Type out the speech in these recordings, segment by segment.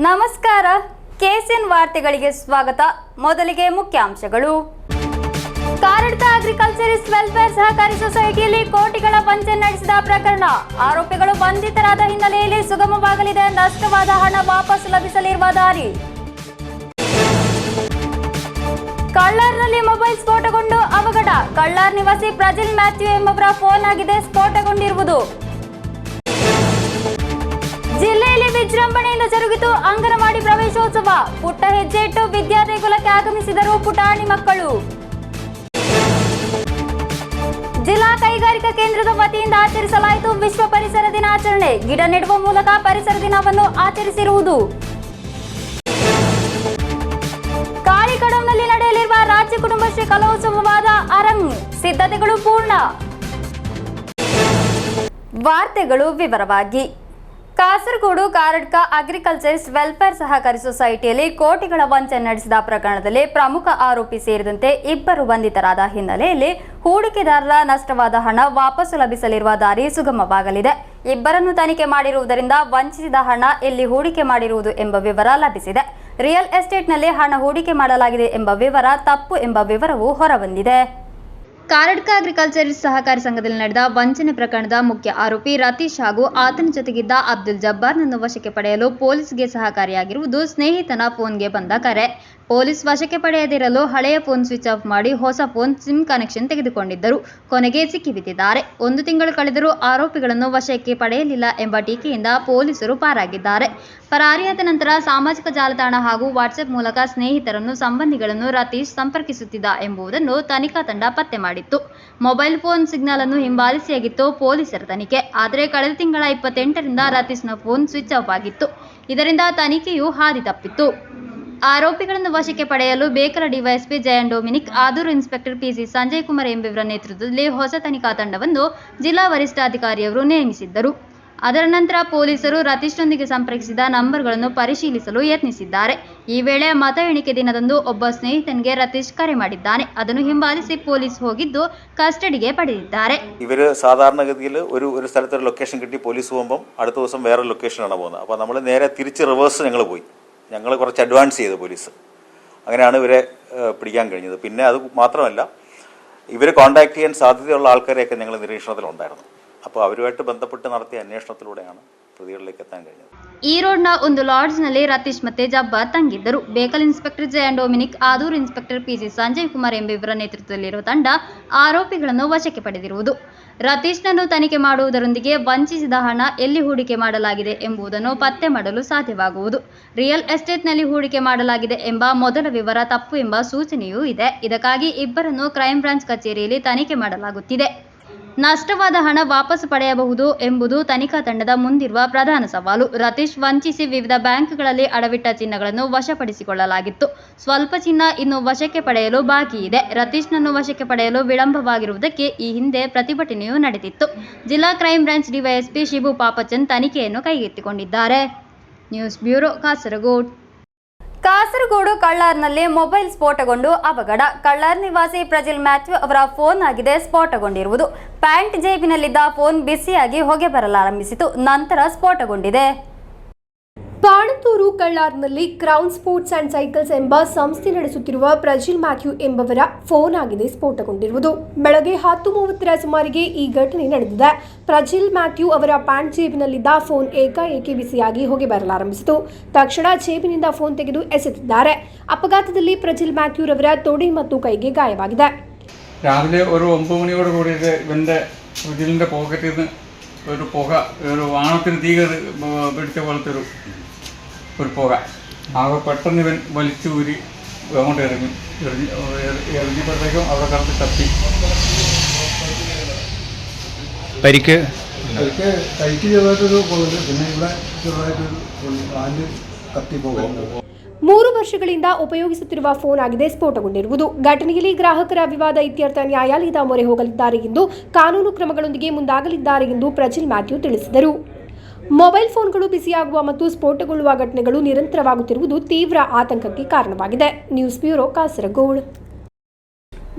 ನಮಸ್ಕಾರ ಕೆಸಿಎನ್ ವಾರ್ತೆಗಳಿಗೆ ಸ್ವಾಗತ. ಮೊದಲಿಗೆ ಮುಖ್ಯಾಂಶಗಳು. ಕಾರಡ್ಕ ಅಗ್ರಿಕಲ್ಚರಿಸ್ಟ್ ವೆಲ್ಫೇರ್ ಸಹಕಾರಿ ಸೊಸೈಟಿಯಲ್ಲಿ ಕೋಟಿಗಳ ವಂಚನೆ ನಡೆಸಿದ ಪ್ರಕರಣ. ಆರೋಪಿಗಳು ಬಂಧಿತರಾದ ಹಿನ್ನೆಲೆಯಲ್ಲಿ ಸುಗಮವಾಗಲಿದೆ ನಷ್ಟವಾದ ಹಣ ವಾಪಸ್ ಲಭಿಸಲಿರುವ ದಾರಿ. ಕಳ್ಳಾರ್ನಲ್ಲಿ ಮೊಬೈಲ್ ಸ್ಫೋಟಗೊಂಡು ಅವಘಡ. ಕಳ್ಳಾರ್ ನಿವಾಸಿ ಪ್ರಜಿಲ್ ಮ್ಯಾಥ್ಯೂ ಎಂಬವರ ಫೋನ್ ಆಗಿದೆ ಸ್ಫೋಟಗೊಂಡಿರುವುದು. ಜಿಲ್ಲೆಯಲ್ಲಿ ವಿಜೃಂಭಣೆಯಿಂದ ಜರುಗಿತು ಅಂಗನವಾಡಿ ಪ್ರವೇಶೋತ್ಸವ. ಪುಟ್ಟ ಹೆಜ್ಜೆ ಇಟ್ಟು ವಿದ್ಯಾದೇಗುಲಕ್ಕೆ ಆಗಮಿಸಿದರು ಪುಟಾಣಿ ಮಕ್ಕಳು. ಜಿಲ್ಲಾ ಕೈಗಾರಿಕಾ ಕೇಂದ್ರದ ವತಿಯಿಂದ ಆಚರಿಸಲಾಯಿತು ವಿಶ್ವ ಪರಿಸರ ದಿನಾಚರಣೆ. ಗಿಡ ನೆಡುವ ಮೂಲಕ ಪರಿಸರ ದಿನವನ್ನು ಆಚರಿಸಿರುವುದು. ಕಾಳಿಕಡಂನಲ್ಲಿ ನಡೆಯಲಿರುವ ರಾಜ್ಯ ಕುಟುಂಬಶ್ರೀ ಕಲೋತ್ಸವವಾದ ಅರಂಗ್ ಸಿದ್ಧತೆಗಳು ಪೂರ್ಣ. ವಾರ್ತೆಗಳು ವಿವರವಾಗಿ. ಕಾಸರಗೋಡು ಕಾರಡ್ಕ ಅಗ್ರಿಕಲ್ಚರಿಸ್ಟ್ ವೆಲ್ಫೇರ್ ಸಹಕಾರಿ ಸೊಸೈಟಿಯಲ್ಲಿ ಕೋಟಿಗಳ ವಂಚನೆ ನಡೆಸಿದ ಪ್ರಕರಣದಲ್ಲಿ ಪ್ರಮುಖ ಆರೋಪಿ ಸೇರಿದಂತೆ ಇಬ್ಬರು ಬಂಧಿತರಾದ ಹಿನ್ನೆಲೆಯಲ್ಲಿ ಹೂಡಿಕೆದಾರರ ನಷ್ಟವಾದ ಹಣ ವಾಪಸ್ಸು ಲಭಿಸಲಿರುವ ದಾರಿ ಸುಗಮವಾಗಲಿದೆ. ಇಬ್ಬರನ್ನು ತನಿಖೆ ಮಾಡಿರುವುದರಿಂದ ವಂಚಿಸಿದ ಹಣ ಎಲ್ಲಿ ಹೂಡಿಕೆ ಮಾಡಿರುವುದು ಎಂಬ ವಿವರ ಲಭಿಸಿದೆ. ರಿಯಲ್ ಎಸ್ಟೇಟ್ನಲ್ಲಿ ಹಣ ಹೂಡಿಕೆ ಮಾಡಲಾಗಿದೆ ಎಂಬ ವಿವರ ತಪ್ಪು ಎಂಬ ವಿವರವೂ ಹೊರಬಂದಿದೆ. ಕಾರಡ್ಕ ಅಗ್ರಿಕಲ್ಚರಿಸ್ಟ್ ಸಹಕಾರಿ ಸಂಘದಲ್ಲಿ ನಡೆದ ವಂಚನೆ ಪ್ರಕರಣದ ಮುಖ್ಯ ಆರೋಪಿ ರತೀಶ್ ಹಾಗೂ ಆತನ ಜೊತೆಗಿದ್ದ ಅಬ್ದುಲ್ ಜಬ್ಬಾರ್ನನ್ನು ವಶಕ್ಕೆ ಪಡೆಯಲು ಪೊಲೀಸ್ಗೆ ಸಹಕಾರಿಯಾಗಿರುವುದು ಸ್ನೇಹಿತನ ಫೋನ್ಗೆ ಬಂದ ಕರೆ. ಪೊಲೀಸ್ ವಶಕ್ಕೆ ಪಡೆಯದಿರಲು ಹಳೆಯ ಫೋನ್ ಸ್ವಿಚ್ ಆಫ್ ಮಾಡಿ ಹೊಸ ಫೋನ್ ಸಿಮ್ ಕನೆಕ್ಷನ್ ತೆಗೆದುಕೊಂಡಿದ್ದರು. ಕೊನೆಗೆ ಸಿಕ್ಕಿಬಿದ್ದಿದ್ದಾರೆ. 1 ತಿಂಗಳು ಕಳೆದರೂ ಆರೋಪಿಗಳನ್ನು ವಶಕ್ಕೆ ಪಡೆಯಲಿಲ್ಲ ಎಂಬ ಟೀಕೆಯಿಂದ ಪೊಲೀಸರು ಪಾರಾಗಿದ್ದಾರೆ. ಪರಾರಿಯಾದ ನಂತರ ಸಾಮಾಜಿಕ ಜಾಲತಾಣ ಹಾಗೂ ವಾಟ್ಸ್ಆಪ್ ಮೂಲಕ ಸ್ನೇಹಿತರನ್ನು ಸಂಬಂಧಿಗಳನ್ನು ರತೀಶ್ ಸಂಪರ್ಕಿಸುತ್ತಿದ್ದ ಎಂಬುದನ್ನು ತನಿಖಾ ತಂಡ ಪತ್ತೆ ಮಾಡಿತ್ತು. ಮೊಬೈಲ್ ಫೋನ್ ಸಿಗ್ನಲ್ ಅನ್ನು ಹಿಂಬಾಲಿಸಿಯಾಗಿತ್ತು ಪೊಲೀಸರ ತನಿಖೆ. ಆದರೆ ಕಳೆದ ತಿಂಗಳ 28ರಿಂದ ರತೀಶ್ನ ಫೋನ್ ಸ್ವಿಚ್ ಆಫ್ ಆಗಿತ್ತು. ಇದರಿಂದ ತನಿಖೆಯು ಹಾದಿ ತಪ್ಪಿತ್ತು. ಆರೋಪಿಗಳನ್ನು ವಶಕ್ಕೆ ಪಡೆಯಲು ಬೇಕರ ಡಿವೈಎಸ್ಪಿ ಜಯನ್ ಡೊಮಿನಿಕ್, ಆದೂರು ಇನ್ಸ್ಪೆಕ್ಟರ್ ಪಿಸಿ ಸಂಜಯ್ ಕುಮಾರ್ ಎಂಬಿವರ ನೇತೃತ್ವದಲ್ಲಿ ಹೊಸ ತನಿಖಾ ತಂಡವನ್ನು ಜಿಲ್ಲಾ ವರಿಷ್ಠಾಧಿಕಾರಿಯವರು ನೇಮಿಸಿದ್ದರು. ಅದರ ನಂತರ ಪೊಲೀಸರು ರತೀಶ್ನೊಂದಿಗೆ ಸಂಪರ್ಕಿಸಿದ ನಂಬರ್ಗಳನ್ನು ಪರಿಶೀಲಿಸಲು ಯತ್ನಿಸಿದ್ದಾರೆ. ಈ ವೇಳೆ ಮತ ಎಣಿಕೆ ದಿನದಂದು ಒಬ್ಬ ಸ್ನೇಹಿತನಿಗೆ ರತೀಶ್ ಕರೆ ಮಾಡಿದ್ದಾನೆ. ಅದನ್ನು ಹಿಂಬಾಲಿಸಿ ಪೊಲೀಸ್ ಹೋಗಿದ್ದು കസ്റ്റഡിಗೆ പಡೆದಿದ್ದಾರೆ. ഇവര് സാധാരണഗതിയിൽ ഒരു സ്ഥലത്ത് ഒരു ലൊക്കേഷൻ കിട്ടി പോലീസ് പോകുമ്പോൾ അടുത്ത ദിവസം വേറെ ലൊക്കേഷനാണ് പോകുന്നത്. അപ്പോൾ നമ്മൾ നേരെ തിരിച്ച് റിവേഴ്സ് ഞങ്ങൾ പോയി. ഞങ്ങൾ കുറച്ച് അഡ്വാൻസ് ചെയ്തു പോലീസ്. അങ്ങനെയാണ് ഇവരെ പിടിക്കാൻ കഴിഞ്ഞത്. പിന്നെ അത് മാത്രമല്ല, ഇവരെ കോൺടാക്ട് ചെയ്യാൻ സാധ്യതയുള്ള ആൾക്കാരെയൊക്കെ ഞങ്ങൾ നിരീക്ഷണത്തിലുണ്ടായിരുന്നു. അപ്പോൾ അവരുമായിട്ട് ബന്ധപ്പെട്ട് നടത്തിയ അന്വേഷണത്തിലൂടെയാണ് പ്രതികളിലേക്ക് എത്താൻ കഴിഞ്ഞത്. ಈ ರೋಡ್ನ ಒಂದು ಲಾಡ್ಜ್ನಲ್ಲಿ ರತೀಶ್ ಮತ್ತೆ ಜಬ್ಬಾರ್ ತಂಗಿದ್ದರು. ಬೇಕಲ್ ಇನ್ಸ್ಪೆಕ್ಟರ್ ಜಯನ್ ಡೊಮಿನಿಕ್, ಆದೂರು ಇನ್ಸ್ಪೆಕ್ಟರ್ ಪಿಸಿ ಸಂಜಯ್ ಕುಮಾರ್ ಎಂಬಿವರ ನೇತೃತ್ವದಲ್ಲಿರುವ ತಂಡ ಆರೋಪಿಗಳನ್ನು ವಶಕ್ಕೆ ಪಡೆದಿರುವುದು. ರತೀಶ್ನನ್ನು ತನಿಖೆ ಮಾಡುವುದರೊಂದಿಗೆ ವಂಚಿಸಿದ ಹಣ ಎಲ್ಲಿ ಹೂಡಿಕೆ ಮಾಡಲಾಗಿದೆ ಎಂಬುದನ್ನು ಪತ್ತೆ ಮಾಡಲು ಸಾಧ್ಯವಾಗುವುದು. ರಿಯಲ್ ಎಸ್ಟೇಟ್ನಲ್ಲಿ ಹೂಡಿಕೆ ಮಾಡಲಾಗಿದೆ ಎಂಬ ಮೊದಲ ವಿವರ ತಪ್ಪು ಎಂಬ ಸೂಚನೆಯೂ ಇದೆ. ಇದಕ್ಕಾಗಿ ಇಬ್ಬರನ್ನು ಕ್ರೈಂ ಬ್ರಾಂಚ್ ಕಚೇರಿಯಲ್ಲಿ ತನಿಖೆ ಮಾಡಲಾಗುತ್ತಿದೆ. ನಷ್ಟವಾದ ಹಣ ವಾಪಸ್ ಪಡೆಯಬಹುದು ಎಂಬುದು ತನಿಖಾ ತಂಡದ ಮುಂದಿರುವ ಪ್ರಧಾನ ಸವಾಲು. ರತೀಶ್ ವಂಚಿಸಿ ವಿವಿಧ ಬ್ಯಾಂಕ್ಗಳಲ್ಲಿ ಅಡವಿಟ್ಟ ಚಿನ್ನಗಳನ್ನು ವಶಪಡಿಸಿಕೊಳ್ಳಲಾಗಿತ್ತು. ಸ್ವಲ್ಪ ಚಿನ್ನ ಇನ್ನು ವಶಕ್ಕೆ ಪಡೆಯಲು ಬಾಕಿ ಇದೆ. ರತೀಶ್ನನ್ನು ವಶಕ್ಕೆ ಪಡೆಯಲು ವಿಳಂಬವಾಗಿರುವುದಕ್ಕೆ ಈ ಹಿಂದೆ ಪ್ರತಿಭಟನೆಯೂ ನಡೆದಿತ್ತು. ಜಿಲ್ಲಾ crime branch DYSP Shibu Papachand ತನಿಖೆಯನ್ನು ಕೈಗೆತ್ತಿಕೊಂಡಿದ್ದಾರೆ. News bureau, Kasaragod. ಕಾಸರಗೋಡು ಕಳ್ಳಾರ್ನಲ್ಲಿ ಮೊಬೈಲ್ ಸ್ಫೋಟಗೊಂಡು ಅವಘಡ. ಕಳ್ಳಾರ್ ನಿವಾಸಿ ಪ್ರಜಿಲ್ ಮ್ಯಾಥ್ಯೂ ಅವರ ಫೋನ್ ಆಗಿದೆ ಸ್ಫೋಟಗೊಂಡಿರುವುದು. ಪ್ಯಾಂಟ್ ಜೇಬಿನಲ್ಲಿದ್ದ ಫೋನ್ ಬಿಸಿಯಾಗಿ ಹೊಗೆ ಬರಲಾರಂಭಿಸಿತು. ನಂತರ ಸ್ಫೋಟಗೊಂಡಿದೆ. ಪಾಣತ್ತೂರು ಕಳ್ಳಾರ್ನಲ್ಲಿ ಕ್ರೌನ್ ಸ್ಪೋರ್ಟ್ಸ್ ಅಂಡ್ ಸೈಕಲ್ಸ್ ಎಂಬ ಸಂಸ್ಥೆ ನಡೆಸುತ್ತಿರುವ ಪ್ರಜಿಲ್ ಮ್ಯಾಥ್ಯೂ ಎಂಬವರ ಫೋನ್ ಆಗಿದೆ ಸ್ಫೋಟಗೊಂಡಿರುವುದು. ಬೆಳಗ್ಗೆ 10:30ರ ಸುಮಾರಿಗೆ ಈ ಘಟನೆ ನಡೆದಿದೆ. ಪ್ರಜಿಲ್ ಮ್ಯಾಥ್ಯೂ ಅವರ ಪ್ಯಾಂಟ್ ಜೇಬಿನಲ್ಲಿದ್ದ ಫೋನ್ ಏಕಾಏಕಿ ಬಿಸಿಯಾಗಿ ಹೊಗೆ ಬರಲಾರಂಭಿಸಿತು. ತಕ್ಷಣ ಜೇಬಿನಿಂದ ಫೋನ್ ತೆಗೆದು ಎಸೆದಿದ್ದಾರೆ. ಅಪಘಾತದಲ್ಲಿ ಪ್ರಜಿಲ್ ಮ್ಯಾಥ್ಯೂ ರವರ ತೊಡೆ ಮತ್ತು ಕೈಗೆ ಗಾಯವಾಗಿದೆ. രാവിലെ ഒരു 9 മണിയോട് കൂടിയിട്ട് ഇവൻ്റെ ഫ്രിഡ്ജിൻ്റെ പോക്കറ്റിൽ നിന്ന് ഒരു പുക, ഒരു വാണത്തിന് തീ പിടിച്ച പോലത്തെ ഒരു പുക. ആകെ പെട്ടെന്ന് ഇവൻ വലിച്ചു ഊരി അങ്ങോട്ട് എറിഞ്ഞപ്പോഴത്തേക്കും അവിടെ കറത്ത് കത്തി. പരിക്ക് ചെറുതായിട്ടൊരു പോകുന്നത്. പിന്നെ ഇവിടെ ചെറുതായിട്ടൊരു കാല് കത്തി പോകും. 3 ವರ್ಷಗಳಿಂದ ಉಪಯೋಗಿಸುತ್ತಿರುವ ಫೋನ್ ಆಗಿದೆ ಸ್ಫೋಟಗೊಂಡಿರುವುದು. ಘಟನೆಯಲ್ಲಿ ಗ್ರಾಹಕರ ವಿವಾದ ಇತ್ಯರ್ಥ ನ್ಯಾಯಾಲಯದ ಮೊರೆ ಹೋಗಲಿದ್ದಾರೆ ಎಂದು, ಕಾನೂನು ಕ್ರಮಗಳೊಂದಿಗೆ ಮುಂದಾಗಲಿದ್ದಾರೆ ಎಂದು ಪ್ರಜಿಲ್ ಮ್ಯಾಥ್ಯೂ ತಿಳಿಸಿದರು. ಮೊಬೈಲ್ ಫೋನ್ಗಳು ಬಿಸಿಯಾಗುವ ಮತ್ತು ಸ್ಫೋಟಗೊಳ್ಳುವ ಘಟನೆಗಳು ನಿರಂತರವಾಗುತ್ತಿರುವುದು ತೀವ್ರ ಆತಂಕಕ್ಕೆ ಕಾರಣವಾಗಿದೆ. News bureau, Kasaragod.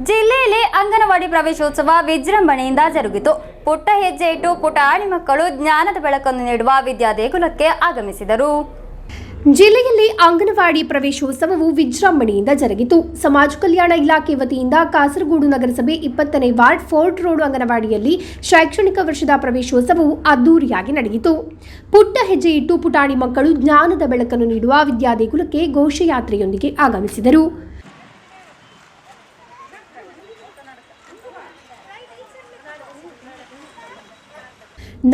ಜಿಲ್ಲೆಯಲ್ಲಿ ಅಂಗನವಾಡಿ ಪ್ರವೇಶೋತ್ಸವ ವಿಜೃಂಭಣೆಯಿಂದ ಜರುಗಿತು. ಪುಟ್ಟ ಹೆಜ್ಜೆ ಇಟ್ಟು ಪುಟಾಣಿ ಮಕ್ಕಳು ಜ್ಞಾನದ ಬೆಳಕನ್ನು ನೀಡುವ ವಿದ್ಯಾದೇಗುಲಕ್ಕೆ ಆಗಮಿಸಿದರು. ಜಿಲ್ಲೆಯಲ್ಲಿ ಅಂಗನವಾಡಿ ಪ್ರವೇಶೋತ್ಸವವು ವಿಜೃಂಭಣೆಯಿಂದ ಜರುಗಿತು. ಸಮಾಜ ಕಲ್ಯಾಣ ಇಲಾಖೆ ವತಿಯಿಂದ ಕಾಸರಗೋಡು ನಗರಸಭೆ 20ನೇ ವಾರ್ಡ್ ಫೋರ್ಟ್ ರೋಡ್ ಅಂಗನವಾಡಿಯಲ್ಲಿ ಶೈಕ್ಷಣಿಕ ವರ್ಷದ ಪ್ರವೇಶೋತ್ಸವವು ಅದ್ದೂರಿಯಾಗಿ ನಡೆಯಿತು. ಪುಟ್ಟ ಹೆಜ್ಜೆ ಇಟ್ಟು ಪುಟಾಣಿ ಮಕ್ಕಳು ಜ್ಞಾನದ ಬೆಳಕನ್ನು ನೀಡುವ ವಿದ್ಯಾದೇಗುಲಕ್ಕೆ ಘೋಷಯಾತ್ರೆಯೊಂದಿಗೆ ಆಗಮಿಸಿದರು.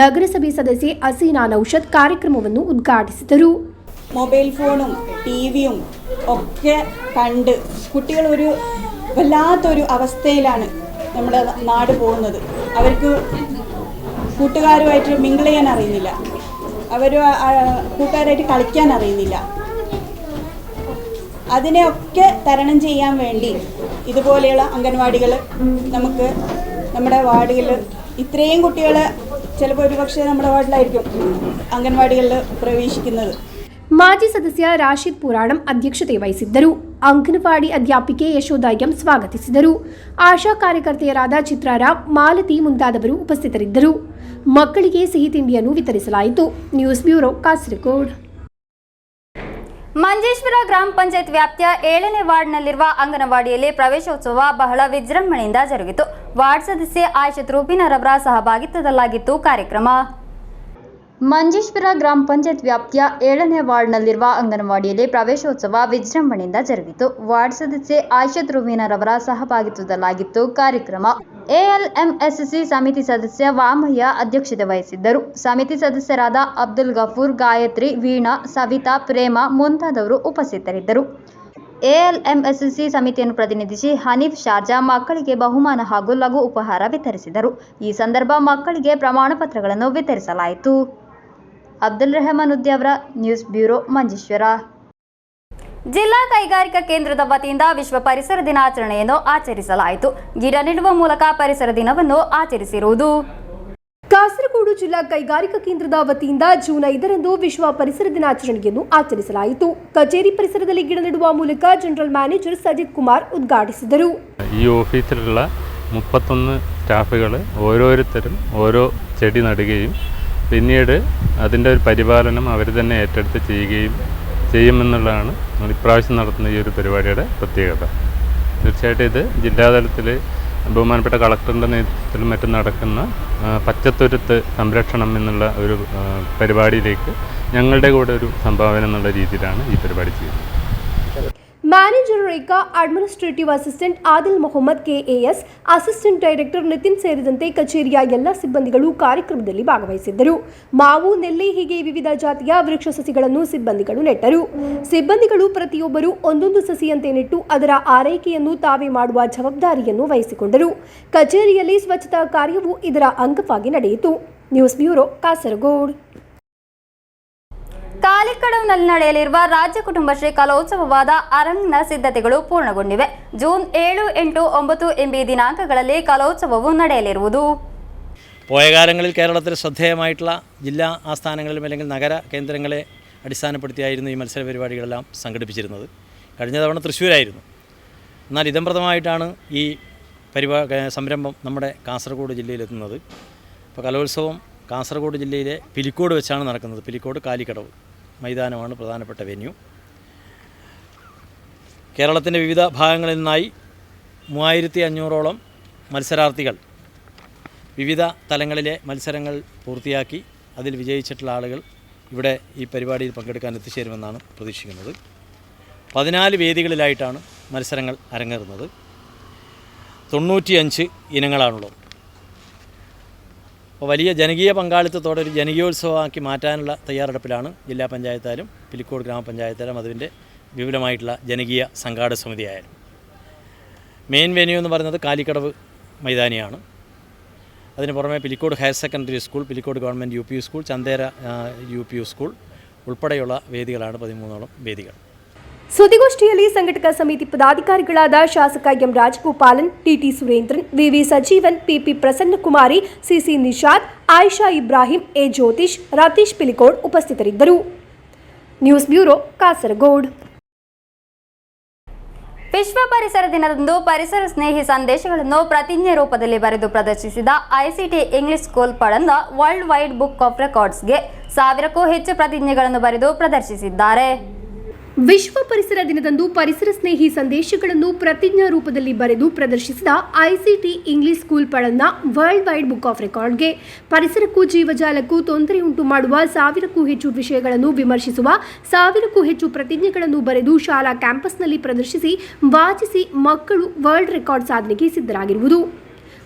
ನಗರಸಭೆ ಸದಸ್ಯೆ ಹಸೀನಾ ನೌಷದ್ ಕಾರ್ಯಕ್ರಮವನ್ನು ಉದ್ಘಾಟಿಸಿದರು. മൊബൈൽ ഫോണും ടി വിയും ഒക്കെ കണ്ട് കുട്ടികൾ ഒരു വല്ലാത്തൊരു അവസ്ഥയിലാണ് നമ്മുടെ നാട് പോകുന്നത്. അവർക്ക് കൂട്ടുകാരുമായിട്ട് മിങ്കിൾ ചെയ്യാൻ അറിയുന്നില്ല, അവർ കൂട്ടുകാരായിട്ട് കളിക്കാൻ അറിയുന്നില്ല. അതിനെയൊക്കെ തരണം ചെയ്യാൻ വേണ്ടി ഇതുപോലെയുള്ള അംഗൻവാടികൾ നമുക്ക് നമ്മുടെ വാർഡുകളിൽ ഇത്രയും കുട്ടികൾ ചിലപ്പോൾ ഒരു പക്ഷേ നമ്മുടെ വാർഡിലായിരിക്കും അംഗൻവാടികളിൽ പ്രവേശിക്കുന്നത്. ಮಾಜಿ ಸದಸ್ಯ ರಾಶಿದ್ ಪುರಾಣಂ ಅಧ್ಯಕ್ಷತೆ ವಹಿಸಿದ್ದರು. ಅಂಗನವಾಡಿ ಅಧ್ಯಾಪಿಕೆ ಯಶೋಧ ಎಂ ಸ್ವಾಗತಿಸಿದರು. ಆಶಾ ಕಾರ್ಯಕರ್ತೆಯರಾದ ಚಿತ್ರಾರಾಮ್, ಮಾಲತಿ ಮುಂತಾದವರು ಉಪಸ್ಥಿತರಿದ್ದರು. ಮಕ್ಕಳಿಗೆ ಸಿಹಿ ತಿಂಡಿಯನ್ನು ವಿತರಿಸಲಾಯಿತು. News bureau, Kasaragod. ಮಂಜೇಶ್ವರ ಗ್ರಾಮ ಪಂಚಾಯತ್ ವ್ಯಾಪ್ತಿಯ 7ನೇ ವಾರ್ಡ್ನಲ್ಲಿರುವ ಅಂಗನವಾಡಿಯಲ್ಲಿ ಪ್ರವೇಶೋತ್ಸವ ಬಹಳ ವಿಜೃಂಭಣೆಯಿಂದ ಜರುಗಿತು. ವಾರ್ಡ್ ಸದಸ್ಯೆ ಆಯಿಷತ್ ರೂಬಿನರವರ ಸಹಭಾಗಿತ್ವದಲ್ಲಾಗಿತ್ತು ಕಾರ್ಯಕ್ರಮ. ಮಂಜೇಶ್ವರ ಗ್ರಾಮ ಪಂಚಾಯತ್ ವ್ಯಾಪ್ತಿಯ 7ನೇ ವಾರ್ಡ್ನಲ್ಲಿರುವ ಅಂಗನವಾಡಿಯಲ್ಲಿ ಪ್ರವೇಶೋತ್ಸವ ವಿಜೃಂಭಣೆಯಿಂದ ಜರುಗಿತು. ವಾರ್ಡ್ ಸದಸ್ಯೆ ಆಯಿಷತ್ ರೂಬಿನರವರ ಸಹಭಾಗಿತ್ವದಲ್ಲಾಗಿತ್ತು ಕಾರ್ಯಕ್ರಮ. ಎಎಲ್ಎಂಎಸ್ಸಿ ಸಮಿತಿ ಸದಸ್ಯ ವಾಮಯ್ಯ ಅಧ್ಯಕ್ಷತೆ ವಹಿಸಿದ್ದರು. ಸಮಿತಿ ಸದಸ್ಯರಾದ ಅಬ್ದುಲ್ ಗಫೂರ್, ಗಾಯತ್ರಿ, ವೀಣಾ, ಸವಿತಾ, ಪ್ರೇಮ ಮುಂತಾದವರು ಉಪಸ್ಥಿತರಿದ್ದರು. ಎಎಲ್ಎಂಎಸ್ಸಿ ಸಮಿತಿಯನ್ನು ಪ್ರತಿನಿಧಿಸಿ ಹನೀಫ್ ಶಾರ್ಜಾ ಮಕ್ಕಳಿಗೆ ಬಹುಮಾನ ಹಾಗೂ ಲಘು ಉಪಹಾರ ವಿತರಿಸಿದರು. ಈ ಸಂದರ್ಭ ಮಕ್ಕಳಿಗೆ ಪ್ರಮಾಣ ಪತ್ರಗಳನ್ನು ವಿತರಿಸಲಾಯಿತು. Abdul Rehman Udyavar, news bureau, Manjeshwar. ಜಿಲ್ಲಾ ಕೈಗಾರಿಕಾ ಕೇಂದ್ರದ ವತಿಯಿಂದ ವಿಶ್ವ ಪರಿಸರ ದಿನಾಚರಣೆಯನ್ನು ಆಚರಿಸಲಾಯಿತು. ಗಿಡ ನೆಡುವ ಮೂಲಕ ಪರಿಸರ ದಿನವನ್ನು ಆಚರಿಸಿರುವುದು. ಕಾಸರಗೋಡು ಜಿಲ್ಲಾ ಕೈಗಾರಿಕಾ ಕೇಂದ್ರದ ವತಿಯಿಂದ ಜೂನ್ 5ರಂದು ವಿಶ್ವ ಪರಿಸರ ದಿನಾಚರಣೆಯನ್ನು ಆಚರಿಸಲಾಯಿತು. കച്ചേരി പരിസരದಲ್ಲಿ ಗಿಡ ನೆಡುವ ಮೂಲಕ ಜನರಲ್ ಮ್ಯಾನೇಜರ್ സജിത് കുമാർ ഉദ്ഘാಟಿಸಿದರು. ഈ ഓഫീസിലുള്ള 31 സ്റ്റാഫുകൾ ഓരോരുത്തരും ഓരോ ചെടി നടുകയും പിന്നീട് അതിൻ്റെ ഒരു പരിപാലനം അവർ തന്നെ ഏറ്റെടുത്ത് ചെയ്യുമെന്നുള്ളതാണ് ഇപ്രാവശ്യം നടത്തുന്ന ഈ ഒരു പരിപാടിയുടെ പ്രത്യേകത. തീർച്ചയായിട്ടും ഇത് ജില്ലാതലത്തിൽ ബഹുമാനപ്പെട്ട കളക്ടറിൻ്റെ നേതൃത്വത്തിലും മറ്റും നടക്കുന്ന പച്ചത്തുരുത്ത് സംരക്ഷണം എന്നുള്ള ഒരു പരിപാടിയിലേക്ക് ഞങ്ങളുടെ കൂടെ ഒരു സംഭാവന എന്നുള്ള രീതിയിലാണ് ഈ പരിപാടി ചെയ്യുന്നത്. Manager Rekha, administrative assistant Adil Mohammed, KAS, assistant director Nitin ಸೇರಿದಂತೆ ಕಚೇರಿಯ ಎಲ್ಲ ಸಿಬ್ಬಂದಿಗಳು ಕಾರ್ಯಕ್ರಮದಲ್ಲಿ ಭಾಗವಹಿಸಿದ್ದರು. ಮಾವು, ನೆಲ್ಲಿ ಹೀಗೆ ವಿವಿಧ ಜಾತಿಯ ವೃಕ್ಷ ಸಸಿಗಳನ್ನು ಸಿಬ್ಬಂದಿಗಳು ನೆಟ್ಟರು. ಸಿಬ್ಬಂದಿಗಳು ಪ್ರತಿಯೊಬ್ಬರು ಒಂದೊಂದು ಸಸಿಯಂತೆ ನೆಟ್ಟು ಅದರ ಆರೈಕೆಯನ್ನು ತಾವೇ ಮಾಡುವ ಜವಾಬ್ದಾರಿಯನ್ನು ವಹಿಸಿಕೊಂಡರು. ಕಚೇರಿಯಲ್ಲಿ ಸ್ವಚ್ಛತಾ ಕಾರ್ಯವು ಇದರ ಅಂಗವಾಗಿ ನಡೆಯಿತು. News bureau, Kasaragod. ಕಾಲಿಕಡವ್ನಲ್ಲಿ ನಡೆಯಲಿರುವ ರಾಜ್ಯ ಕುಟುಂಬಶ್ರೀ ಕಲೋತ್ಸವವಾದ ಅರಂಗ್ನ ಸಿದ್ಧತೆಗಳು ಪೂರ್ಣಗೊಂಡಿವೆ. ജൂൺ 7, 8, 9 എന്നീ ദിനാങ്കങ്ങളിൽ കലോത്സവവും നടയലിരുವುದು. പോയ കാലങ്ങളിൽ കേരളത്തിൽ ശ്രദ്ധേയമായിട്ടുള്ള ജില്ലാ ആസ്ഥാനങ്ങളിലും അല്ലെങ്കിൽ നഗര കേന്ദ്രങ്ങളെ അടിസ്ഥാനപ്പെടുത്തിയായിരുന്നു ഈ മത്സര പരിപാടികളെല്ലാം സംഘടിപ്പിച്ചിരുന്നത്. കഴിഞ്ഞ തവണ തൃശ്ശൂരായിരുന്നു. എന്നാൽ ഇതംപ്രദമായിട്ടാണ് ഈ സംരംഭം നമ്മുടെ കാസർഗോഡ് ജില്ലയിലെത്തുന്നത്. ഇപ്പോൾ കലോത്സവം കാസർഗോഡ് ജില്ലയിലെ പിലിക്കോട് വെച്ചാണ് നടക്കുന്നത്. പിലിക്കോട് കാലിക്കടവ് മൈതാനമാണ് പ്രധാനപ്പെട്ട വെന്യൂ. കേരളത്തിൻ്റെ വിവിധ ഭാഗങ്ങളിൽ നിന്നായി 3500ഓളം മത്സരാർത്ഥികൾ വിവിധ തലങ്ങളിലെ മത്സരങ്ങൾ പൂർത്തിയാക്കി അതിൽ വിജയിച്ചിട്ടുള്ള ആളുകൾ ഇവിടെ ഈ പരിപാടിയിൽ പങ്കെടുക്കാൻ എത്തിച്ചേരുമെന്നാണ് പ്രതീക്ഷിക്കുന്നത്. 14 വേദികളിലായിട്ടാണ് മത്സരങ്ങൾ അരങ്ങേറുന്നത്. 95 ഇനങ്ങളാണുള്ളത്. അപ്പോൾ വലിയ ജനകീയ പങ്കാളിത്തത്തോടെ ഒരു ജനകീയോത്സവമാക്കി മാറ്റാനുള്ള തയ്യാറെടുപ്പിലാണ് ജില്ലാ പഞ്ചായത്തായാലും പിലിക്കോട് ഗ്രാമപഞ്ചായത്തായാലും അതിൻ്റെ വിപുലമായിട്ടുള്ള ജനകീയ സംഘാടക സമിതിയായാലും. മെയിൻ വെന്യൂ എന്ന് പറയുന്നത് കാലിക്കടവ് മൈതാനിയാണ്. അതിന് പുറമെ Pilicode higher secondary school, Pilicode government UP school, Chandera UP school ഉൾപ്പെടെയുള്ള വേദികളാണ് 13ഓളം വേദികൾ. ಸುದ್ದಿಗೋಷ್ಠಿಯಲ್ಲಿ ಸಂಘಟಕ ಸಮಿತಿ ಪದಾಧಿಕಾರಿಗಳಾದ ಶಾಸಕ ಎಂ ರಾಜಗೋಪಾಲನ್, ಟಿಟಿ ಸುರೇಂದ್ರನ್, ವಿವಿ ಸಜೀವನ್, ಪಿಪಿ ಪ್ರಸನ್ನಕುಮಾರಿ, ಸಿಸಿ ನಿಷಾದ್, ಆಯಿಷಾ ಇಬ್ರಾಹಿಂ, ಎ ಜ್ಯೋತಿಷ್, ರತೀಶ್ ಪಿಲಿಕೋಡ್ ಉಪಸ್ಥಿತರಿದ್ದರು. News bureau, Kasaragod. ವಿಶ್ವ ಪರಿಸರ ದಿನದಂದು ಪರಿಸರ ಸ್ನೇಹಿ ಸಂದೇಶಗಳನ್ನು ಪ್ರತಿಜ್ಞೆ ರೂಪದಲ್ಲಿ ಬರೆದು ಪ್ರದರ್ಶಿಸಿದ ICT English school Palanna world wide book of ರೆಕಾರ್ಡ್ಸ್ಗೆ 1000ಕ್ಕೂ ಹೆಚ್ಚು ಪ್ರತಿಜ್ಞೆಗಳನ್ನು ಬರೆದು ಪ್ರದರ್ಶಿಸಿದ್ದಾರೆ. ವಿಶ್ವ ಪರಿಸರ ದಿನದಂದು ಪರಿಸರ ಸ್ನೇಹಿ ಸಂದೇಶಗಳನ್ನು ಪ್ರತಿಜ್ಞಾ ರೂಪದಲ್ಲಿ ಬರೆದು ಪ್ರದರ್ಶಿಸಿದ ICT English school Palanna world wide book of ರೆಕಾರ್ಡ್ಗೆ ಪರಿಸರಕ್ಕೂ ಜೀವಜಾಲಕ್ಕೂ ತೊಂದರೆ ಉಂಟು ಮಾಡುವ 1000ಕ್ಕೂ ಹೆಚ್ಚು ವಿಷಯಗಳನ್ನು ವಿಮರ್ಶಿಸುವ 1000ಕ್ಕೂ ಹೆಚ್ಚು ಪ್ರತಿಜ್ಞೆಗಳನ್ನು ಬರೆದು ಶಾಲಾ ಕ್ಯಾಂಪಸ್ನಲ್ಲಿ ಪ್ರದರ್ಶಿಸಿ ವಾಚಿಸಿ ಮಕ್ಕಳು ವರ್ಲ್ಡ್ ರೆಕಾರ್ಡ್ ಸಾಧನೆಗೆ ಸಿದ್ಧರಾಗಿರುವುದು.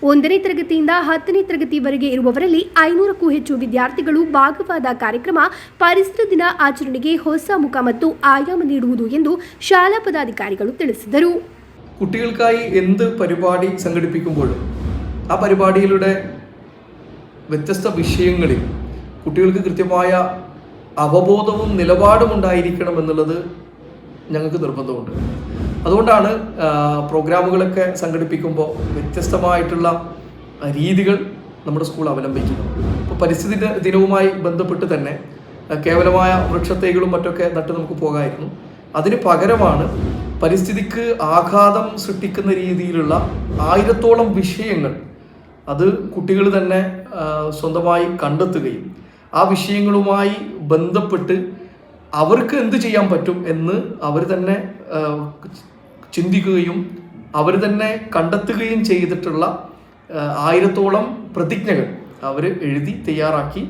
1ನೇ ತರಗತಿಯಿಂದ 10ನೇ ತರಗತಿವರೆಗೆ ಇರುವವರಲ್ಲಿ 500ಕ್ಕೂ ಹೆಚ್ಚು ವಿದ್ಯಾರ್ಥಿಗಳು ಭಾಗವಾದ ಕಾರ್ಯಕ್ರಮ ಪರಿಸರ ದಿನ ಆಚರಣೆಗೆ ಹೊಸ ಮುಖ ಮತ್ತು ಆಯಾಮ ನೀಡುವುದು ಎಂದು ಶಾಲಾ പദാധികാരികൾ ತಿಳಿಸಿದರು. കുട്ടികൾക്കായി എന്ത് പരിപാടി സംഘടിപ്പിക്കുമ്പോഴും ആ പരിപാടികളുടെ വ്യത്യസ്ത വിഷയങ്ങളിൽ കുട്ടികൾക്ക് കൃത്യമായ അവബോധവും നിലപാടും ഉണ്ടായിരിക്കണം എന്നുള്ളത് ഞങ്ങൾക്ക് നിർബന്ധമുണ്ട്. അതുകൊണ്ടാണ് പ്രോഗ്രാമുകളൊക്കെ സംഘടിപ്പിക്കുമ്പോൾ വ്യത്യസ്തമായിട്ടുള്ള രീതികൾ നമ്മുടെ സ്കൂൾ അവലംബിക്കുന്നത്. ഇപ്പോൾ പരിസ്ഥിതി ദിനവുമായി ബന്ധപ്പെട്ട് തന്നെ കേവലമായ വൃക്ഷത്തൈകളും മറ്റൊക്കെ നട്ട് നമുക്ക് പോകാമായിരുന്നു. അതിന് പകരമാണ് പരിസ്ഥിതിക്ക് ആഘാതം സൃഷ്ടിക്കുന്ന രീതിയിലുള്ള 1000ത്തോളം വിഷയങ്ങൾ അത് കുട്ടികൾ തന്നെ സ്വന്തമായി കണ്ടെത്തുകയും ആ വിഷയങ്ങളുമായി ബന്ധപ്പെട്ട് അവർക്ക് എന്ത് ചെയ്യാൻ പറ്റും എന്ന് അവർ തന്നെ ചിന്തിക്കുകയും അവർ തന്നെ കണ്ടെത്തുകയും ചെയ്തിട്ടുള്ള 1000ത്തോളം പ്രതിജ്ഞകൾ അവർ എഴുതി തയ്യാറാക്കി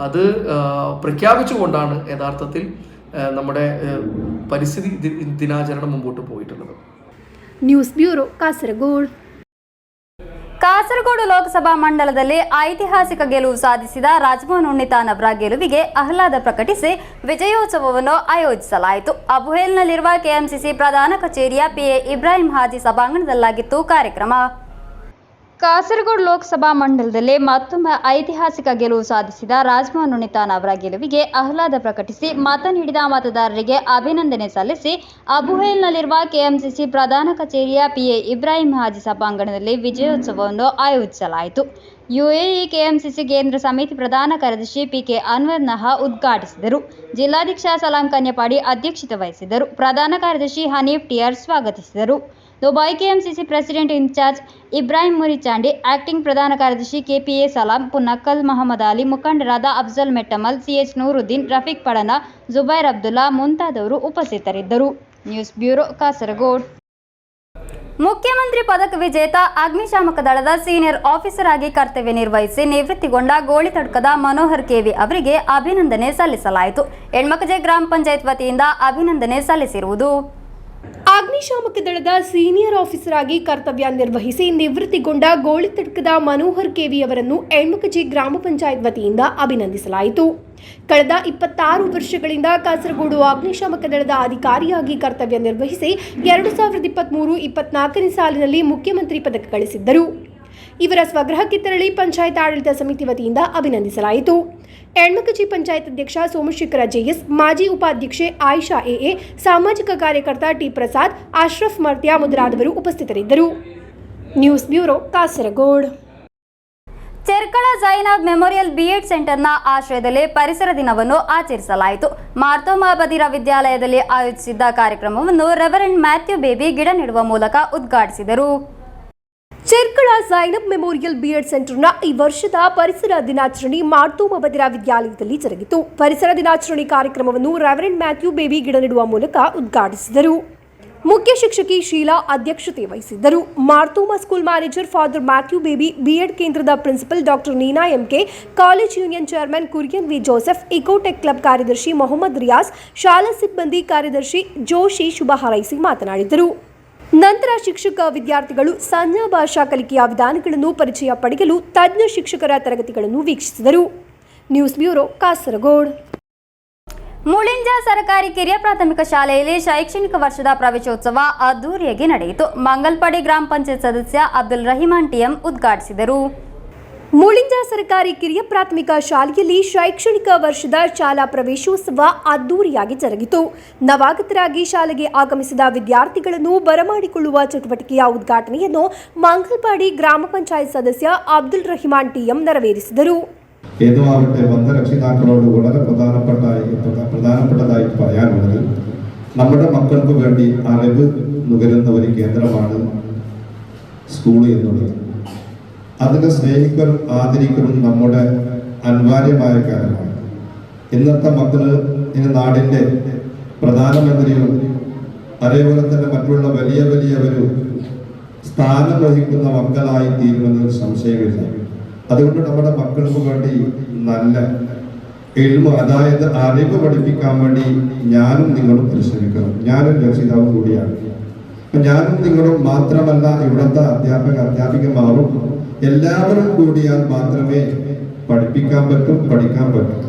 അത് പ്രഖ്യാപിച്ചുകൊണ്ടാണ് യഥാർത്ഥത്തിൽ നമ്മുടെ പരിസ്ഥിതി ദിനാചരണം മുമ്പോട്ട് പോയിട്ടുള്ളത്. News bureau Kasaragod. ಕಾಸರಗೋಡು ಲೋಕಸಭಾ ಮಂಡಲದಲ್ಲಿ ಐತಿಹಾಸಿಕ ಗೆಲುವು ಸಾಧಿಸಿದ ರಾಜಮೋಹನ್ ಉಣ್ಣಿತಾನ್ ಅವರ ಗೆಲುವಿಗೆ ಆಹ್ಲಾದ ಪ್ರಕಟಿಸಿ ವಿಜಯೋತ್ಸವವನ್ನು ಆಯೋಜಿಸಲಾಯಿತು. ಅಬುಹೇಲ್ನಲ್ಲಿರುವ ಕೆಎಂಸಿಸಿ ಪ್ರಧಾನ ಕಚೇರಿಯ ಪಿಎ ಇಬ್ರಾಹಿಂ ಹಾಜಿ ಸಭಾಂಗಣದಲ್ಲಾಗಿತ್ತು ಕಾರ್ಯಕ್ರಮ. ಕಾಸರಗೋಡು ಲೋಕಸಭಾ ಮಂಡಲದಲ್ಲಿ ಮತ್ತೊಮ್ಮೆ ಐತಿಹಾಸಿಕ ಗೆಲುವು ಸಾಧಿಸಿದ ರಾಜಮೋಹನ್ ಉಣ್ಣಿತಾನ್ ಅವರ ಗೆಲುವಿಗೆ ಆಹ್ಲಾದ ಪ್ರಕಟಿಸಿ ಮತ ನೀಡಿದ ಮತದಾರರಿಗೆ ಅಭಿನಂದನೆ ಸಲ್ಲಿಸಿ ಅಬುಹೇಲ್ನಲ್ಲಿರುವ ಕೆಎಂಸಿಸಿ ಪ್ರಧಾನ ಕಚೇರಿಯ ಪಿಎ ಇಬ್ರಾಹಿಂ ಹಾಜಿ ಸಭಾಂಗಣದಲ್ಲಿ ವಿಜಯೋತ್ಸವವನ್ನು ಆಯೋಜಿಸಲಾಯಿತು. ಯುಎಇ ಕೆಎಂಸಿಸಿ ಕೇಂದ್ರ ಸಮಿತಿ ಪ್ರಧಾನ ಕಾರ್ಯದರ್ಶಿ ಪಿಕೆ ಅನ್ವರ್ ನಹಾ ಉದ್ಘಾಟಿಸಿದರು. ಜಿಲ್ಲಾಧ್ಯಕ್ಷ ಸಲಾಂ ಕನ್ಯಪಾಡಿ ಅಧ್ಯಕ್ಷತೆ ವಹಿಸಿದರು. ಪ್ರಧಾನ ಕಾರ್ಯದರ್ಶಿ ಹನೀಫ್ ಟಿಆರ್ ಸ್ವಾಗತಿಸಿದರು. Dubai KMCC president in charge Ibrahim Murichandi, acting ಪ್ರಧಾನ ಕಾರ್ಯದರ್ಶಿ ಕೆಪಿಎ ಸಲಾಂ, ಪುನ್ನಕ್ಕಲ್ ಮಹಮ್ಮದ್ ಅಲಿ, ಮುಖಂಡರಾದ ಅಫ್ಜಲ್ ಮೆಟ್ಟಮಲ್, ಸಿಎಚ್ ನೂರುದ್ದೀನ್, ರಫೀಕ್ ಪಡನ, ಜುಬೈರ್ ಅಬ್ದುಲ್ಲಾ ಮುಂತಾದವರು ಉಪಸ್ಥಿತರಿದ್ದರು. News bureau Kasaragod. ಮುಖ್ಯಮಂತ್ರಿ ಪದಕ ವಿಜೇತ ಅಗ್ನಿಶಾಮಕ ದಳದ ಸೀನಿಯರ್ ಆಫೀಸರ್ ಆಗಿ ಕರ್ತವ್ಯ ನಿರ್ವಹಿಸಿ ನಿವೃತ್ತಿಗೊಂಡ ಗೋಳಿತಡ್ಕದ ಮನೋಹರ್ ಕೆವಿ ಅವರಿಗೆ ಅಭಿನಂದನೆ ಸಲ್ಲಿಸಲಾಯಿತು. ಎಣ್ಮಕಜೆ ಗ್ರಾಮ ಪಂಚಾಯತ್ ವತಿಯಿಂದ ಅಭಿನಂದನೆ ಸಲ್ಲಿಸಿರುವುದು. ಅಗ್ನಿಶಾಮಕ ದಳದ ಸೀನಿಯರ್ ಆಫೀಸರ್ ಆಗಿ ಕರ್ತವ್ಯ ನಿರ್ವಹಿಸಿ ನಿವೃತ್ತಿಗೊಂಡ ಗೋಳಿತಡ್ಕದ ಮನೋಹರ್ ಕೆವಿ ಅವರನ್ನು ಎಣ್ಮಕಜಿ ಗ್ರಾಮ ಪಂಚಾಯತ್ ವತಿಯಿಂದ ಅಭಿನಂದಿಸಲಾಯಿತು. ಕಳೆದ 26 ವರ್ಷಗಳಿಂದ ಕಾಸರಗೋಡು ಅಗ್ನಿಶಾಮಕ ದಳದ ಅಧಿಕಾರಿಯಾಗಿ ಕರ್ತವ್ಯ ನಿರ್ವಹಿಸಿ 2023-24ನೇ ಸಾಲಿನಲ್ಲಿ ಮುಖ್ಯಮಂತ್ರಿ ಪದಕ ಗಳಿಸಿದ್ದರು. ಇವರ ಸ್ವಗೃಹಕ್ಕೆ ತೆರಳಿ ಪಂಚಾಯತ್ ಆಡಳಿತ ಸಮಿತಿ ವತಿಯಿಂದ ಅಭಿನಂದಿಸಲಾಯಿತು. ಎಣ್ಮಕಜಿ ಪಂಚಾಯತ್ ಅಧ್ಯಕ್ಷ ಸೋಮಶೇಖರ ಜೆಎಸ್, ಮಾಜಿ ಉಪಾಧ್ಯಕ್ಷೆ ಆಯಿಷಾ ಎಎ, ಸಾಮಾಜಿಕ ಕಾರ್ಯಕರ್ತ ಟಿ ಪ್ರಸಾದ್, ಅಶ್ರಫ್ ಮರ್ತ್ಯಾ ಮೊದಲಾದವರು ಉಪಸ್ಥಿತರಿದ್ದರು. News bureau Kasaragod. Cherkala Zainab memorial BEd ಸೆಂಟರ್ನ ಆಶ್ರಯದಲ್ಲಿ ಪರಿಸರ ದಿನವನ್ನು ಆಚರಿಸಲಾಯಿತು. ಮಾರ್ತೋಮಾ ಬದಿರ ವಿದ್ಯಾಲಯದಲ್ಲಿ ಆಯೋಜಿಸಿದ್ದ ಕಾರ್ಯಕ್ರಮವನ್ನು ರೆವರೆಂಡ್ ಮ್ಯಾಥ್ಯೂ ಬೇಬಿ ಗಿಡ ನೆಡುವ ಮೂಲಕ ಉದ್ಘಾಟಿಸಿದರು. ಚೆರ್ಕಳ ಜೈನಬ್ ಮೆಮೋರಿಯಲ್ ಬಿಎಡ್ ಸೆಂಟರ್ನ ಈ ವರ್ಷದ ಪರಿಸರ ದಿನಾಚರಣೆ ಮಾರ್ತೋಮಾ ಬದಿರ ವಿದ್ಯಾಲಯದಲ್ಲಿ ಜರುಗಿತು. ಪರಿಸರ ದಿನಾಚರಣೆ ಕಾರ್ಯಕ್ರಮವನ್ನು ರೆವರೆಂಡ್ ಮ್ಯಾಥ್ಯೂ ಬೇಬಿ ಗಿಡ ನೆಡುವ ಮೂಲಕ ಉದ್ಘಾಟಿಸಿದರು. ಮುಖ್ಯ ಶಿಕ್ಷಕಿ ಶೀಲಾ ಅಧ್ಯಕ್ಷತೆ ವಹಿಸಿದ್ದರು. Marthoma school manager father Mathew Baby, BEd ಕೇಂದ್ರದ principal doctor Neena MK, college union chairman Kurian V Joseph, ecotech club ಕಾರ್ಯದರ್ಶಿ ಮೊಹಮ್ಮದ್ ರಿಯಾಜ್, ಶಾಲಾ ಸಿಬ್ಬಂದಿ ಕಾರ್ಯದರ್ಶಿ ಜೋಶಿ ಶುಭ ಹಾರೈಸಿ ಮಾತನಾಡಿದರು. ನಂತರ ಶಿಕ್ಷಕ ವಿದ್ಯಾರ್ಥಿಗಳು ಸಂಜ್ಞಾ ಭಾಷಾ ಕಲಿಕೆಯ ವಿಧಾನಗಳನ್ನು ಪರಿಚಯ ಪಡೆಯಲು ತಜ್ಞ ಶಿಕ್ಷಕರ ತರಗತಿಗಳನ್ನು ವೀಕ್ಷಿಸಿದರು. News bureau Kasaragod. ಮುಳಿಂಜ ಸರ್ಕಾರಿ ಕಿರಿಯ ಪ್ರಾಥಮಿಕ ಶಾಲೆಯಲ್ಲಿ ಶೈಕ್ಷಣಿಕ ವರ್ಷದ ಪ್ರವೇಶೋತ್ಸವ ಅದ್ದೂರಿಯಾಗಿ ನಡೆಯಿತು. ಮಂಗಲ್ಪಾಡಿ ಗ್ರಾಮ ಪಂಚಾಯತ್ ಸದಸ್ಯ ಅಬ್ದುಲ್ ರಹಿಮಾನ್ ಟಿಎಂ ಉದ್ಘಾಟಿಸಿದರು. ಮುಳಿಂಜ ಸರ್ಕಾರಿ ಕಿರಿಯ ಪ್ರಾಥಮಿಕ ಶಾಲೆಯಲ್ಲಿ ಶೈಕ್ಷಣಿಕ ವರ್ಷದ ಶಾಲಾ ಪ್ರವೇಶೋತ್ಸವ ಅದ್ದೂರಿಯಾಗಿ ಜರುಗಿತು. ನವಾಗತರಾಗಿ ಶಾಲೆಗೆ ಆಗಮಿಸಿದ ವಿದ್ಯಾರ್ಥಿಗಳನ್ನು ಬರಮಾಡಿಕೊಳ್ಳುವ ಚಟುವಟಿಕೆಯ ಉದ್ಘಾಟನೆಯನ್ನು ಮಂಗಲ್ಪಾಡಿ ಗ್ರಾಮ ಪಂಚಾಯತ್ ಸದಸ್ಯ ಅಬ್ದುಲ್ ರಹಿಮಾನ್ ಟಿಎಂ ನೆರವೇರಿಸಿದರು. ഏതുമാകട്ടെ ബന്ധരക്ഷിതാക്കളോട് വളരെ പ്രധാനപ്പെട്ടതായിട്ട് പറയാനുള്ളത് നമ്മുടെ മക്കൾക്ക് വേണ്ടി അറിവ് നുകരുന്ന ഒരു കേന്ദ്രമാണ് സ്കൂൾ എന്നുള്ളത്. അതിനെ സ്നേഹിക്കലും ആദരിക്കലും നമ്മുടെ അനിവാര്യമായ കാര്യമാണ്. ഇന്നത്തെ മക്കള് ഇനി നാടിൻ്റെ പ്രധാനമന്ത്രിയും അതേപോലെ തന്നെ മറ്റുള്ള വലിയ വലിയ ഒരു സ്ഥാനം വഹിക്കുന്ന മക്കളായി തീരുമെന്ന് സംശയമില്ല. അതുകൊണ്ട് നമ്മുടെ മക്കൾക്ക് വേണ്ടി നല്ല എഴുമ, അതായത് അറിവ് പഠിപ്പിക്കാൻ വേണ്ടി ഞാനും നിങ്ങളും പരിശ്രമിക്കണം. ഞാനും രക്ഷിതാവും കൂടിയാണ്. ഞാനും നിങ്ങളും മാത്രമല്ല, ഇവിടുത്തെ അധ്യാപികമാരും എല്ലാവരും കൂടിയാൽ മാത്രമേ പഠിപ്പിക്കാൻ പറ്റും, പഠിക്കാൻ പറ്റും.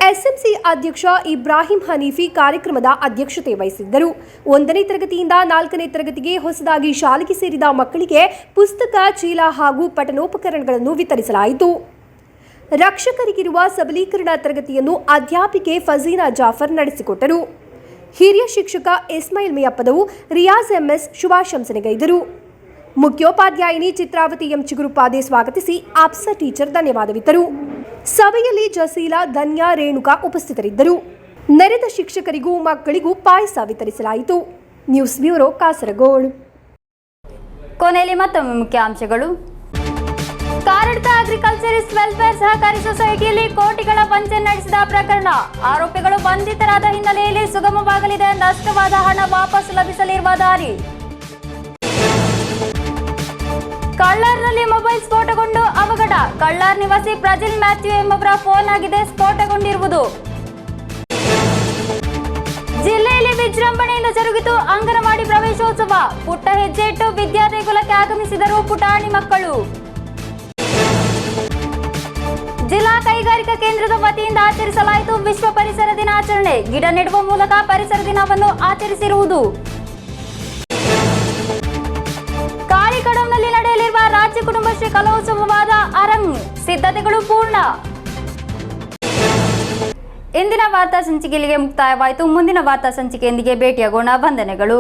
ಎಸ್ಎಂಸಿ ಅಧ್ಯಕ್ಷ ಇಬ್ರಾಹಿಂ ಹನೀಫಿ ಕಾರ್ಯಕ್ರಮದ ಅಧ್ಯಕ್ಷತೆ ವಹಿಸಿದ್ದರು. 1ನೇ ತರಗತಿಯಿಂದ 4ನೇ ತರಗತಿಗೆ ಹೊಸದಾಗಿ ಶಾಲೆಗೆ ಸೇರಿದ ಮಕ್ಕಳಿಗೆ ಪುಸ್ತಕ, ಚೀಲ ಹಾಗೂ ಪಠನೋಪಕರಣಗಳನ್ನು ವಿತರಿಸಲಾಯಿತು. ರಕ್ಷಕರಿಗಿರುವ ಸಬಲೀಕರಣ ತರಗತಿಯನ್ನು ಅಧ್ಯಾಪಿಕೆ ಫಜೀನಾ ಜಾಫರ್ ನಡೆಸಿಕೊಟ್ಟರು. ಹಿರಿಯ ಶಿಕ್ಷಕ ಇಸ್ಮಾಯಿಲ್ ಮಿಯಪ್ಪದವು ರಿಯಾಜ್ ಎಂಎಸ್ ಶುಭಾಶಂಸನೆಗೈದರು. ಮುಖ್ಯೋಪಾಧ್ಯಾಯಿನಿ ಚಿತ್ರಾವತಿ ಎಂ ಚಿಗುರುಪಾದೆ ಸ್ವಾಗತಿಸಿ ಆಪ್ಸ ಟೀಚರ್ ಧನ್ಯವಾದವಿತ್ತರು. ಸಭೆಯಲ್ಲಿ ಜಸೀಲಾ, ಧನ್ಯಾ, ರೇಣುಕಾ ಉಪಸ್ಥಿತರಿದ್ದರು. ನೆರೆದ ಶಿಕ್ಷಕರಿಗೂ ಮಕ್ಕಳಿಗೂ ಪಾಯಸ ವಿತರಿಸಲಾಯಿತು. News bureau, Kasaragod. ಕೊನೆಯಲ್ಲಿ ಮತ್ತೊಮ್ಮೆ ಮುಖ್ಯಾಂಶಗಳು. ಕಾರಡ್ಕ ಅಗ್ರಿಕಲ್ಚರಿಸ್ಟ್ ವೆಲ್ಫೇರ್ ಸಹಕಾರಿ ಸೊಸೈಟಿಯಲ್ಲಿ ಕೋಟಿಗಳ ವಂಚನೆ ನಡೆಸಿದ ಪ್ರಕರಣ. ಆರೋಪಿಗಳು ಬಂಧಿತರಾದ ಹಿನ್ನೆಲೆಯಲ್ಲಿ ಸುಗಮವಾಗಲಿದೆ. ನಷ್ಟವಾದ ಹಣ ವಾಪಸ್ ಲಭಿಸಲಿರುವ ದಾರಿ. ಕಳ್ಳರ್ನಲ್ಲಿ ಮೊಬೈಲ್ ಸ್ಫೋಟಗೊಂಡು ಅವಘಡ. ಕಳ್ಳರ್ ನಿವಾಸಿ ಪ್ರಜಿಲ್ ಮ್ಯಾಥ್ಯೂ ಎಂಬವರ ಫೋನ್ ಆಗಿದೆ ಸ್ಫೋಟಗೊಂಡಿರುವುದು. ಜಿಲ್ಲೆಯಲ್ಲಿ ವಿಜೃಂಭಣೆಯಿಂದ ಜರುಗಿತು ಅಂಗನವಾಡಿ ಪ್ರವೇಶೋತ್ಸವ. ಪುಟ್ಟ ಹೆಜ್ಜೆ ಇಟ್ಟು ವಿದ್ಯಾ ದೇಗುಲಕ್ಕೆ ಆಗಮಿಸಿದರು ಪುಟಾಣಿ ಮಕ್ಕಳು. ಜಿಲ್ಲಾ ಕೈಗಾರಿಕಾ ಕೇಂದ್ರದ ವತಿಯಿಂದ ಆಚರಿಸಲಾಯಿತು ವಿಶ್ವ ಪರಿಸರ ದಿನಾಚರಣೆ. ಗಿಡ ನೆಡುವ ಮೂಲಕ ಪರಿಸರ ದಿನವನ್ನು ಆಚರಿಸಿರುವುದು. ಕಾಳಿಕಡಂನಲ್ಲಿ ನಡೆಯಲಿರುವ ರಾಜ್ಯ ಕುಟುಂಬಶ್ರೀ ಕಲೋತ್ಸವವಾದ ಅರಂಗ್ ಸಿದ್ಧತೆಗಳು ಪೂರ್ಣ. ಇಂದಿನ ವಾರ್ತಾ ಸಂಚಿಕೆಗೆ ಮುಕ್ತಾಯವಾಯಿತು. ಮುಂದಿನ ವಾರ್ತಾ ಸಂಚಿಕೆಯೊಂದಿಗೆ ಭೇಟಿಯಾಗೋಣ. ವಂದನೆಗಳು.